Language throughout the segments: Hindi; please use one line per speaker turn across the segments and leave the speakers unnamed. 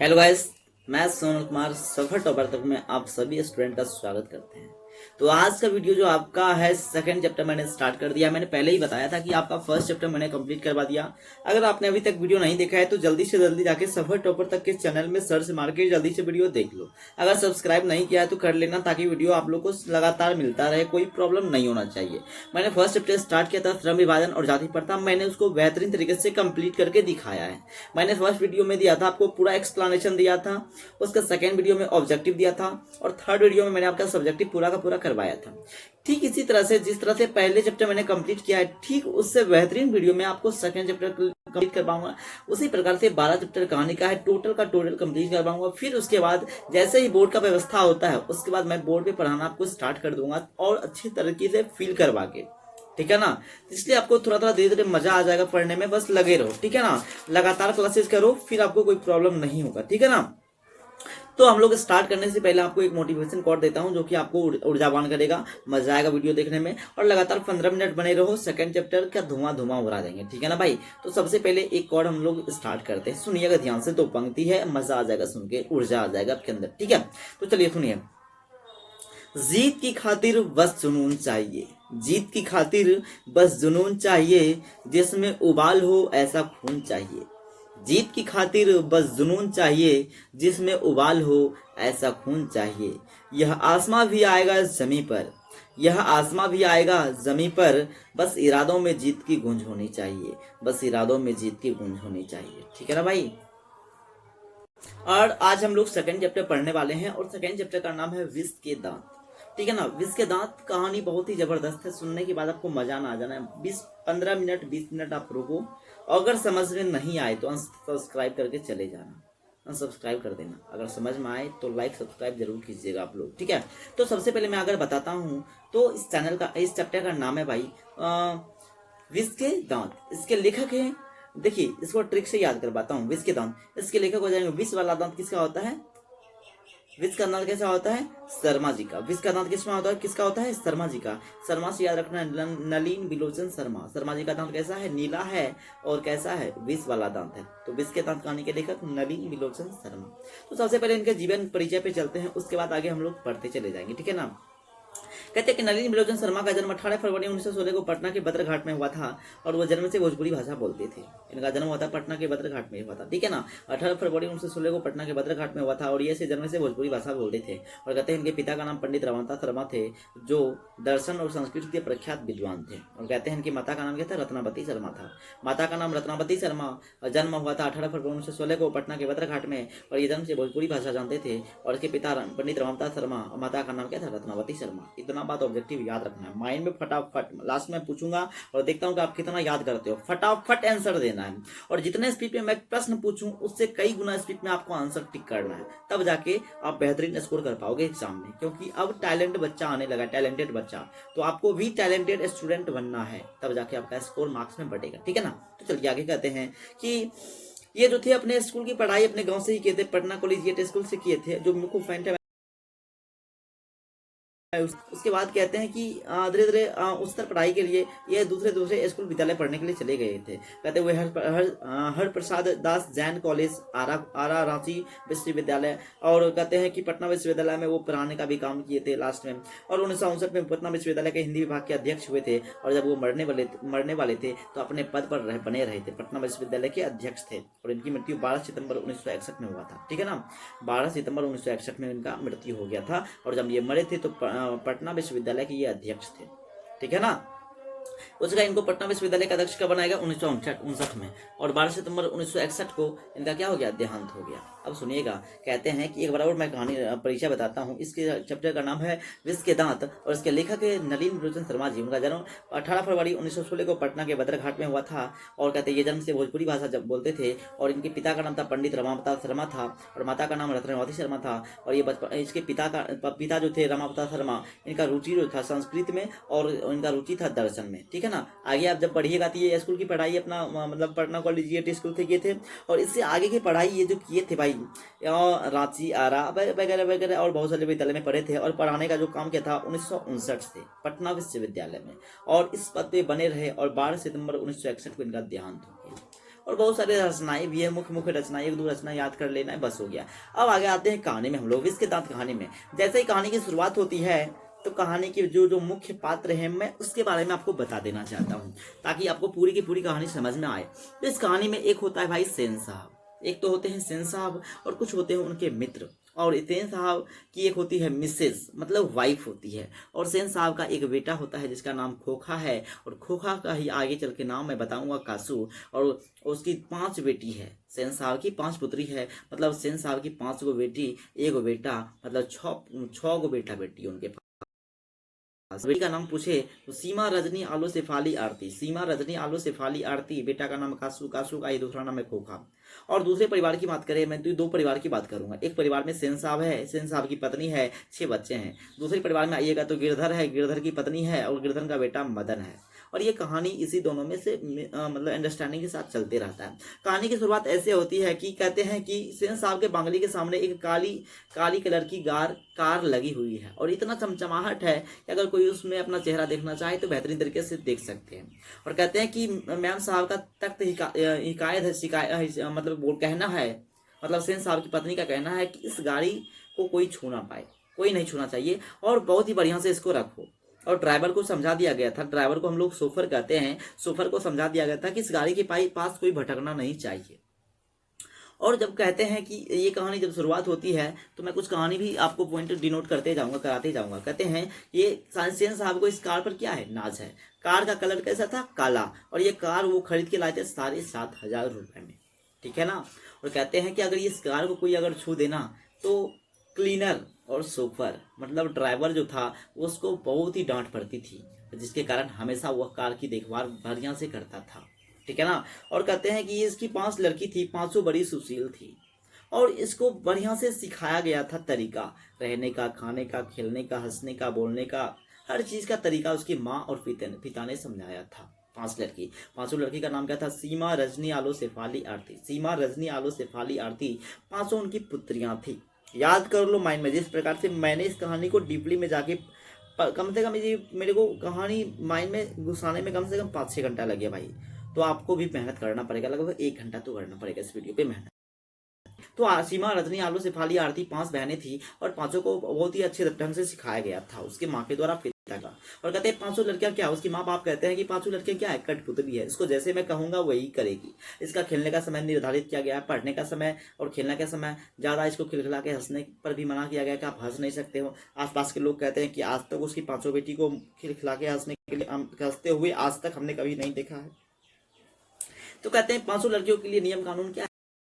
हेलो गाइस, मैं सोनल कुमार सफर टॉपर तक में आप सभी स्टूडेंट का स्वागत करते हैं। तो आज का वीडियो जो आपका है सेकंड चैप्टर मैंने स्टार्ट कर दिया। मैंने पहले ही बताया था कि आपका फर्स्ट चैप्टर मैंने कंप्लीट करवा दिया। अगर आपने अभी तक वीडियो नहीं देखा है तो जल्दी से जल्दी जाके सफर टॉपर तक के चैनल में सर्च मार के जल्दी से वीडियो देख लो। अगर सब्सक्राइब नहीं किया है तो कर लेना, ताकि वीडियो आप लोग को लगातार मिलता रहे, कोई प्रॉब्लम नहीं होना चाहिए। मैंने फर्स्ट चैप्टर स्टार्ट किया था श्रम विभाजन और जाति प्रथा, मैंने उसको बेहतरीन तरीके से कंप्लीट करके दिखाया है। मैंने फर्स्ट वीडियो में दिया था आपको पूरा एक्सप्लेनेशन दिया था, उसका सेकंड वीडियो में ऑब्जेक्टिव दिया था और थर्ड वीडियो में मैंने आपका सब्जेक्टिव पूरा का पूरा करवाया था। ठीक इसी तरह से जिस तरह से पहले चैप्टर मैंने कंप्लीट किया है, ठीक उससे बेहतरीन वीडियो में आपको सेकंड चैप्टर कंप्लीट करवाऊंगा। उसी प्रकार से 12 चैप्टर कहानी का है, टोटल का टोटल कंप्लीट करवाऊंगा। फिर उसके बाद जैसे ही बोर्ड का व्यवस्था होता है उसके बाद मैं बोर्ड पे पढ़ाना आपको स्टार्ट कर दूंगा और अच्छी तरीके से फील करवा के, ठीक है ना। इसलिए आपको थोड़ा थोड़ा धीरे धीरे मजा आ जाएगा पढ़ने में, बस लगे रहो, ठीक है ना। लगातार क्लासेस करो, फिर आपको कोई प्रॉब्लम नहीं होगा, ठीक है ना। तो हम लोग स्टार्ट करने से पहले आपको एक मोटिवेशन कोट देता हूं जो कि आपको ऊर्जावान करेगा, मजा आएगा वीडियो देखने में। और लगातार 15 मिनट बने रहो, सेकंड चैप्टर का धुआं धुआं उड़ा देंगे, ठीक है ना भाई। तो सबसे पहले एक कोड हम लोग स्टार्ट करते हैं, सुनिएगा ध्यान से। तो पंक्ति है, मजा आ जाएगा सुन के, ऊर्जा आ जाएगा आपके अंदर, ठीक है। तो चलिए सुनिए। जीत की खातिर बस जुनून चाहिए, जीत की खातिर बस जुनून चाहिए, जिसमें उबाल हो ऐसा खून चाहिए। जीत की खातिर बस जुनून चाहिए, जिसमें उबाल हो ऐसा खून चाहिए। यह आसमां भी आएगा जमी पर, यह आसमां भी आएगा जमी पर, बस इरादों में जीत की गूंज होनी चाहिए, बस इरादों में जीत की गूंज होनी चाहिए, ठीक है ना भाई। और आज हम लोग सेकंड चैप्टर पढ़ने वाले हैं और सेकंड चैप्टर का नाम है विष के दांत, ठीक है ना। विष के दांत कहानी बहुत ही जबरदस्त है, सुनने के बाद आपको मजा ना आ जाना है। 20-15 मिनट 20 मिनट आप रुको, अगर समझ में नहीं आए तो अनसब्सक्राइब करके चले जाना, अनसब्सक्राइब कर देना। अगर समझ में आए तो लाइक सब्सक्राइब जरूर कीजिएगा आप लोग, ठीक है। तो सबसे पहले मैं अगर बताता हूँ तो इस चैनल का, इस चैप्टर का नाम है भाई विष के दांत। इसके लेखक हैं, देखिए इसको ट्रिक से याद करवाता हूँ। विष के दांत, इसके लेखक हो जाएंगे। विष वाला दांत किसका होता है? विष का दांत कैसा होता है? शर्मा जी का। विष का दांत किसमें होता है? किसका होता है? शर्मा जी का। शर्मा से याद रखना, नलिन बिलोचन शर्मा। शर्मा जी का दांत कैसा है? नीला है। और कैसा है? विष वाला दांत है। तो विष के दांत कहानी के लेखक नलिन बिलोचन शर्मा। तो सबसे पहले इनके जीवन परिचय पे चलते हैं, उसके बाद आगे हम लोग पढ़ते चले जाएंगे, ठीक है ना। कहते हैं कि नलिनी बिलोचन शर्मा का जन्म 18 फरवरी 1916 को पटना के बद्रघाट में हुआ था और वो जन्म से भोजपुरी भाषा बोलते थे। इनका जन्म हुआ था पटना के बद्रघाट में हुआ था, ठीक है ना। 18 फरवरी 1916 को पटना के बद्रघाट में हुआ था और ये से जन्म से भोजपुरी भाषा बोलते थे। और कहते हैं इनके पिता का नाम पंडित रमाकांत शर्मा थे, जो दर्शन और संस्कृत के प्रख्यात विद्वान थे। और कहते हैं इनकी माता का नाम क्या था? रत्नावती शर्मा था। माता का नाम रत्नावती शर्मा। जन्म हुआ था 18 फरवरी 1916 को पटना के बद्रघाट में और ये जन्म से भोजपुरी भाषा जानते थे। और इसके पिता पंडित रमाकांत शर्मा और माता का नाम क्या था? रत्नावती शर्मा। इतना बात ऑब्जेक्टिव याद रखना है माइंड में, फटाफट लास्ट में पूछूंगा और देखता हूं कि आप कितना याद करते हो। फटाफट आंसर देना है और जितने स्पीड में मैं प्रश्न पूछूं उससे कई गुना स्पीड में आपको आंसर टिक करना है, तब जाके आप बेहतरीन स्कोर कर पाओगे एग्जाम में। क्योंकि अब टैलेंट बच्चा आने लगा, टैलेंटेड बच्चा, तो आपको भी टैलेंटेड स्टूडेंट बनना है, तब जाके आपका स्कोर मार्क्स में बढ़ेगा, ठीक है ना। तो चलिए आगे कहते हैं कि ये जो थे अपने स्कूल की पढ़ाई अपने गांव से ही किए थे, पटना कॉलेजिएट स्कूल से किए थे, जो मुख्य फैंट है। उसके बाद कहते हैं कि धीरे धीरे उच्चतर पढ़ाई के लिए ये दूसरे दूसरे स्कूल विद्यालय पढ़ने के लिए चले गए थे। कहते हुए हर प्रसाद दास जैन कॉलेज, आरा रांची विश्वविद्यालय, और कहते हैं कि पटना विश्वविद्यालय में वो पढ़ाने का भी काम किए थे लास्ट में। और 1959 में पटना विश्वविद्यालय के हिंदी विभाग के अध्यक्ष हुए थे। और जब वो मरने वाले थे तो अपने पद पर बने रहे थे, पटना विश्वविद्यालय के अध्यक्ष थे। और इनकी मृत्यु 12 सितंबर 1961 में हुआ था, ठीक है ना। 12 सितंबर 1961 में इनका मृत्यु हो गया था। और जब ये मरे थे तो पटना विश्वविद्यालय के ये अध्यक्ष थे, ठीक है ना। उसका इनको पटना विश्वविद्यालय का अध्यक्ष कब बनाया गया? 1959 में। और 12 सितंबर 1961 को इनका क्या हो गया? देहांत हो गया। अब सुनिएगा, कहते हैं कि एक बार और मैं कहानी परिचय बताता हूँ। इसके चैप्टर का नाम है विष के दांत और इसके लेखक है नलिन बिलोचन शर्मा जी। उनका जन्म 18 फरवरी 1916 को पटना के बद्रघाट में हुआ था। और कहते हैं ये जन्म से भोजपुरी भाषा जब बोलते थे। और इनके पिता का नाम था पंडित रमाकांत शर्मा था और माता का नाम रत्नावती शर्मा था। और ये बचपन, इसके पिता जो थे रमाकांत शर्मा, इनका रुचि जो था संस्कृत में और इनका रुचि था दर्शन में, ठीक है ना। आगे आप जब पढ़िएगा तो ये स्कूल की पढ़ाई अपना मतलब पटना कॉलेजिएट स्कूल से किए थे। और इससे आगे की पढ़ाई ये जो किए थे भाई, रांची, आरा वगैरह वगैरह और बहुत सारे विद्यालय में पढ़े थे। और पढ़ाने का जो काम किया था 1959 से पटना विश्वविद्यालय में, और इस पद पे बने रहे। और 12 सितंबर 1961 को इनका देहांत हो गया। और बहुत सारे रचनाएं भी है, मुख्य मुख्य रचनाएं, एक दो रचना याद कर लेना है, बस हो गया। अब आगे आते हैं कहानी में हम लोग। विष के दांत कहानी में जैसे ही कहानी की शुरुआत होती है तो कहानी के जो जो मुख्य पात्र हैं मैं उसके बारे में आपको बता देना चाहता हूँ ताकि आपको पूरी की पूरी कहानी समझ में आए। तो इस कहानी में एक होता है भाई सेन साहब, एक तो होते हैं सेन साहब और कुछ होते हैं उनके मित्र, और सेन साहब की एक होती है मिसेस, मतलब वाइफ होती है, और सेन साहब का एक बेटा होता है जिसका नाम खोखा है, और खोखा का ही आगे चल के नाम मैं बताऊंगा कासू। और उसकी 5 बेटी है, सेन साहब की 5 पुत्री है, मतलब सेन साहब की 5 गो बेटी, 1 गो बेटा, मतलब 6 गो बेटा बेटी उनके पास। बेटी का नाम पूछे तो सीमा रजनी आलो शेफाली आरती, सीमा रजनी आलो शेफाली आरती, बेटा का नाम कासू, कासू का ये दूसरा नाम है खोखा। और दूसरे परिवार की बात करें, मैं तो 2 परिवार की बात करूंगा। एक परिवार में सेन साहब है, सेन साहब की पत्नी है, 6 बच्चे हैं। दूसरे परिवार में आइएगा तो गिरधर है, गिरधर की पत्नी है, और गिरधर का बेटा मदन है। और ये कहानी इसी दोनों में से मतलब अंडरस्टैंडिंग के साथ चलते रहता है। कहानी की शुरुआत ऐसे होती है कि कहते हैं कि सेन साहब के बंगले के सामने एक काली कलर की कार लगी हुई है, और इतना चमचमाहट है कि अगर कोई उसमें अपना चेहरा देखना चाहे तो बेहतरीन तरीके से देख सकते हैं। और कहते हैं कि मैम साहब का तख्त हिकायत है, शिकायत मतलब वो कहना है, मतलब सेन साहब की पत्नी का कहना है कि इस गाड़ी को कोई छू ना पाए, कोई नहीं छूना चाहिए, और बहुत ही बढ़िया से इसको रखो। और ड्राइवर को समझा दिया गया था, ड्राइवर को हम लोग सोफर कहते हैं, सोफर को समझा दिया गया था कि इस गाड़ी के पास कोई भटकना नहीं चाहिए। और जब कहते हैं कि ये कहानी जब शुरुआत होती है तो मैं कुछ कहानी भी आपको पॉइंट डिनोट करते जाऊंगा, कराते जाऊंगा। कहते हैं ये सेन साहब को इस कार पर क्या है, नाज है। कार का कलर कैसा था, काला, और ये कार वो खरीद के लाए थे 7,500 रुपए में, ठीक है ना। और कहते हैं कि अगर इस कार को कोई अगर छू देना तो क्लीनर और सोफर मतलब ड्राइवर जो था उसको बहुत ही डांट पड़ती थी, जिसके कारण हमेशा वह कार की देखभाल बढ़िया से करता था, ठीक है ना। और कहते हैं कि इसकी 5 लड़की थी, 5 बड़ी सुशील थी, और इसको बढ़िया से सिखाया गया था तरीका, रहने का, खाने का, खेलने का, हंसने का, बोलने का, हर चीज का तरीका उसकी माँ और पिता ने समझाया था। 5 लड़की, 5 लड़की का नाम क्या था, सीमा रजनी आलो शेफाली आरती, सीमा रजनी आलो शेफाली आरती, 5 उनकी पुत्रियां थी। याद कर लो माइंड में, जिस प्रकार से मैंने इस कहानी को डीपली में जाके कम से कम मेरे को कहानी माइंड में घुसाने में कम से कम 5-6 घंटा लगे भाई। तो आपको भी मेहनत करना पड़ेगा, लगभग 1 घंटा तो करना पड़ेगा इस वीडियो पे मेहनत। तो सीमा रजनी आलो शेफाली आरती 5 बहनें थी, और 5 को बहुत ही अच्छे ढंग से सिखाया गया था उसकी माँ के द्वारा, पिता का। और कहते हैं 5 लड़कियां क्या, उसकी माँ बाप कहते हैं कि 5 लड़कियां क्या है, कठपुतली है, इसको जैसे मैं कहूंगा वही करेगी। इसका खेलने का समय निर्धारित किया गया है, पढ़ने का समय और खेलने का समय ज्यादा इसको खिलखिला के हंसने पर भी मना किया गया कि आप हंस नहीं सकते हो। आसपास के लोग कहते हैं कि आज तक उसकी 5 बेटी को खिलखिला के हंसने के लिए हंसते हुए आज तक हमने कभी नहीं देखा है। तो कहते हैं 5 लड़कियों के लिए नियम कानून क्या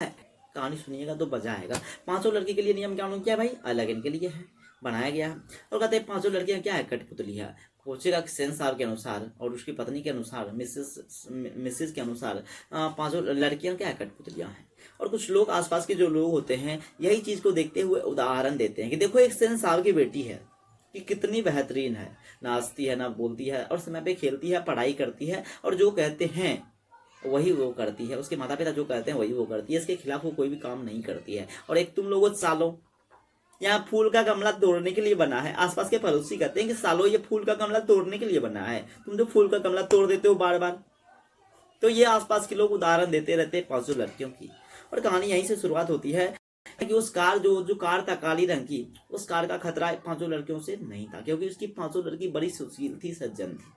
है, कहानी सुनिएगा तो मजा आएगा। 5 लड़की के लिए नियम कानून क्या है भाई, अलग इनके लिए है, बनाया गया है। और कहते हैं 5 लड़कियां क्या है, कठपुतली है। पूछेगा सेन साहब के अनुसार और उसकी पत्नी के अनुसार, मिसेस के अनुसार 5 लड़कियां क्या है, कठपुतलियां हैं। और कुछ लोग आसपास के जो लोग होते हैं यही चीज को देखते हुए उदाहरण देते हैं कि देखो एक सेन साहब की बेटी है कि कितनी बेहतरीन है, नाचती है, ना बोलती है, और समय पे खेलती है, पढ़ाई करती है, और जो कहते हैं वही वो करती है, उसके माता पिता जो कहते हैं वही वो करती है, इसके खिलाफ वो कोई भी काम नहीं करती है। और एक तुम लोगों सालों यहाँ फूल का गमला तोड़ने के लिए बना है, आसपास के पड़ोसी कहते हैं कि सालों ये फूल का गमला तोड़ने के लिए बना है, तुम जो फूल का गमला तोड़ देते हो बार बार। तो ये आसपास के लोग उदाहरण देते रहते हैं 5 लड़कियों की। और कहानी यहीं से शुरुआत होती है कि उस कार जो कार था काली रंग की, उस कार का खतरा 5 लड़कियों से नहीं था, क्योंकि उसकी 5 लड़की बड़ी सुशील थी, सज्जन थी,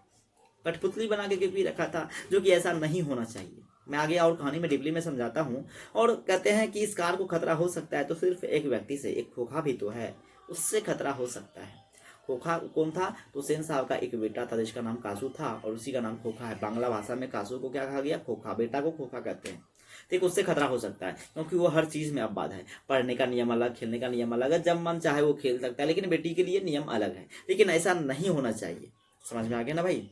कठपुतली बना के भी रखा था, जो कि ऐसा नहीं होना चाहिए। मैं आगे और कहानी में डिपली में समझाता हूँ। और कहते हैं कि इस कार को खतरा हो सकता है तो सिर्फ एक व्यक्ति से, एक खोखा भी तो है, उससे खतरा हो सकता है। खोखा कौन था, तो सेन साहब का एक बेटा था जिसका नाम कासू था, और उसी का नाम खोखा है। बांग्ला भाषा में कासू को क्या कहा गया, खोखा, बेटा को खोखा कहते हैं। ठीक, उससे खतरा हो सकता है क्योंकि वो हर चीज में आबाद है, पढ़ने का नियम अलग, खेलने का नियम अलग है, जब मन चाहे वो खेल सकता है, लेकिन बेटी के लिए नियम अलग है। लेकिन ऐसा नहीं होना चाहिए, समझ में आ गया ना भाई।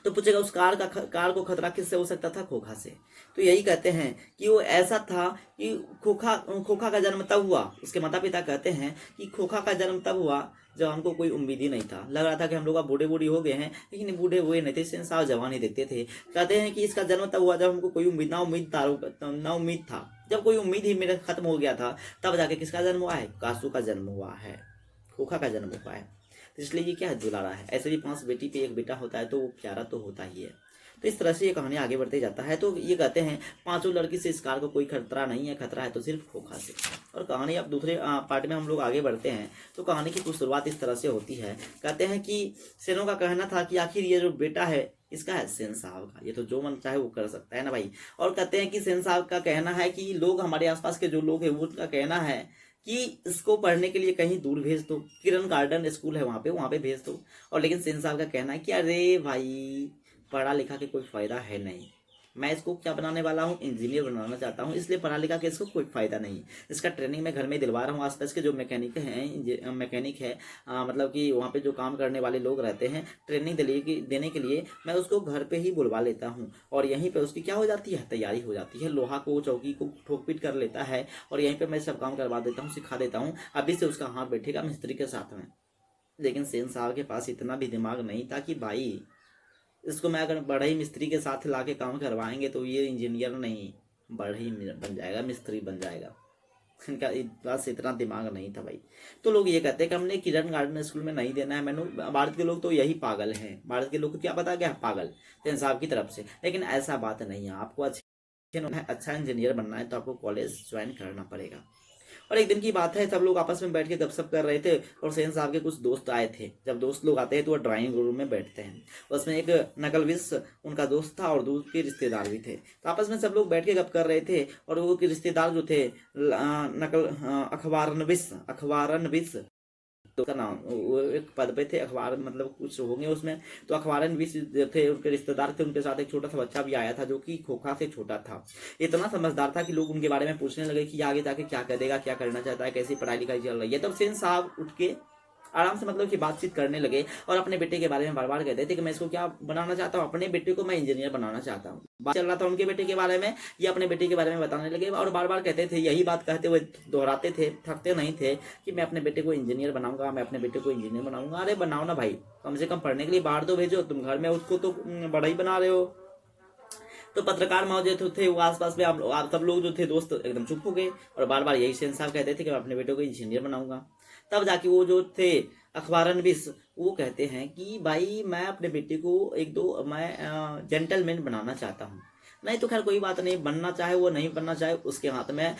तो पूछेगा उस कार को खतरा किससे हो सकता था, खोखा से। तो यही कहते हैं कि वो ऐसा था कि खोखा का जन्म तब हुआ, उसके माता पिता कहते हैं कि खोखा का जन्म तब हुआ जब हमको कोई उम्मीद ही नहीं था, लग रहा था कि हम लोग अब बूढ़े बूढ़ी हो गए हैं, लेकिन बूढ़े हुए नहीं थे, सेन साहब जवान ही देखते थे। कहते हैं कि इसका जन्म तब हुआ जब हमको कोई उम्मीद ना उम्मीद था, जब कोई उम्मीद ही मेरा खत्म हो गया था, तब जाके किसका जन्म हुआ है, कासू का जन्म हुआ है, खोखा का जन्म हुआ है। इसलिए ये क्या है, दुलारा है। ऐसे भी 5 बेटी पे एक बेटा होता है तो वो प्यारा तो होता ही है। तो इस तरह से ये कहानी आगे बढ़ते जाता है। तो ये कहते हैं पांचों लड़की से इस कार को कोई खतरा नहीं है, खतरा है तो सिर्फ खोखा से। और कहानी अब दूसरे पार्ट में हम लोग आगे बढ़ते हैं। तो कहानी की कुछ शुरुआत इस तरह से होती है। कहते हैं कि सेनों का कहना था कि आखिर ये जो बेटा है इसका है सेन साहब का, ये तो जो मन चाहे वो कर सकता है ना भाई। और कहते हैं कि सेन साहब का कहना है कि लोग हमारे आसपास के जो लोग हैं वो उनका कहना है कि इसको पढ़ने के लिए कहीं दूर भेज दो, किरण गार्डन स्कूल है वहाँ पे भेज दो। और लेकिन सेन साहब का कहना है कि अरे भाई पढ़ा लिखा के कोई फायदा है नहीं, मैं इसको क्या बनाने वाला हूँ, इंजीनियर बनाना चाहता हूँ, इसलिए पढ़ा लिखा के इसको कोई फायदा नहीं। इसका ट्रेनिंग मैं घर में दिलवा रहा हूँ। आसपास के जो मैकेनिक हैं, मैकेनिक है मतलब कि वहाँ पे जो काम करने वाले लोग रहते हैं, ट्रेनिंग देने के लिए मैं उसको घर पे ही बुलवा लेता हूँ। और यहीं पे उसकी क्या हो जाती है, तैयारी हो जाती है। लोहा को चौकी को ठोक पीट कर लेता है और यहीं पर मैं सब काम करवा देता हूँ, सिखा देता हूँ। अभी से उसका हाथ बैठेगा मिस्त्री के साथ में। लेकिन सेन साहब के पास इतना भी दिमाग नहीं था कि भाई इसको मैं अगर बढ़ई मिस्त्री के साथ ला के काम करवाएंगे तो ये इंजीनियर नहीं बढ़ई बन जाएगा, मिस्त्री बन जाएगा। इनका बस इतना दिमाग नहीं था भाई। तो लोग ये कहते हैं कि हमने किरण गार्डन स्कूल में नहीं देना है। मैंने भारत के लोग तो यही पागल हैं, भारत के लोग को क्या पता क्या है, पागल सेन साहब की तरफ से। लेकिन ऐसा बात नहीं है, आपको अच्छा इंजीनियर बनना है तो आपको कॉलेज ज्वाइन करना पड़ेगा। और एक दिन की बात है, सब लोग आपस में बैठ के गपशप कर रहे थे और सेन साहब के कुछ दोस्त आए थे। जब दोस्त लोग आते हैं तो वो ड्राइंग रूम में बैठते हैं। उसमें एक नकलविश उनका दोस्त था और दूसरे के रिश्तेदार भी थे। तो आपस में सब लोग बैठ के गप कर रहे थे और वो के रिश्तेदार जो थे नकल अखबारनविश तो का नाम, वो एक पद पे थे, अखबार मतलब कुछ होंगे उसमें। तो अखबारन भी थे, उनके रिश्तेदार थे। उनके साथ एक छोटा सा बच्चा भी आया था जो कि खोखा से छोटा था। इतना समझदार था कि लोग उनके बारे में पूछने लगे कि आगे जाके क्या करेगा, क्या करना चाहता है, कैसी पढ़ाई लिखाई चल रही है। तब सेन साहब उठ के आराम से मतलब कि बातचीत करने लगे और अपने बेटे के बारे में बार बार कहते थे कि मैं इसको क्या बनाना चाहता हूँ, अपने बेटे को मैं इंजीनियर बनाना चाहता हूँ। बात चल रहा था उनके बेटे के बारे में, ये अपने बेटे के बारे में बताने लगे और बार बार कहते थे, यही बात कहते हुए दोहराते थे, थकते नहीं थे कि मैं अपने बेटे को इंजीनियर बनाऊंगा, मैं अपने बेटे को इंजीनियर बनाऊंगा। अरे बनाओ ना भाई, कम से कम पढ़ने के लिए बाहर तो भेजो, तुम घर में उसको तो बड़ा ही बना रहे हो। तो पत्रकार महोदय जो थे वो आसपास में आप सब लोग जो थे दोस्त एकदम चुप हो गए और बार बार यही सेन साहब कहते थे कि मैं अपने बेटे को इंजीनियर बनाऊंगा। तब जाके वो जो थे अखबारनविश वो कहते हैं कि भाई मैं अपने बेटे को मैं जेंटलमैन बनाना चाहता हूँ। नहीं तो खैर कोई बात नहीं, बनना चाहे वो नहीं बनना चाहे उसके हाथ में।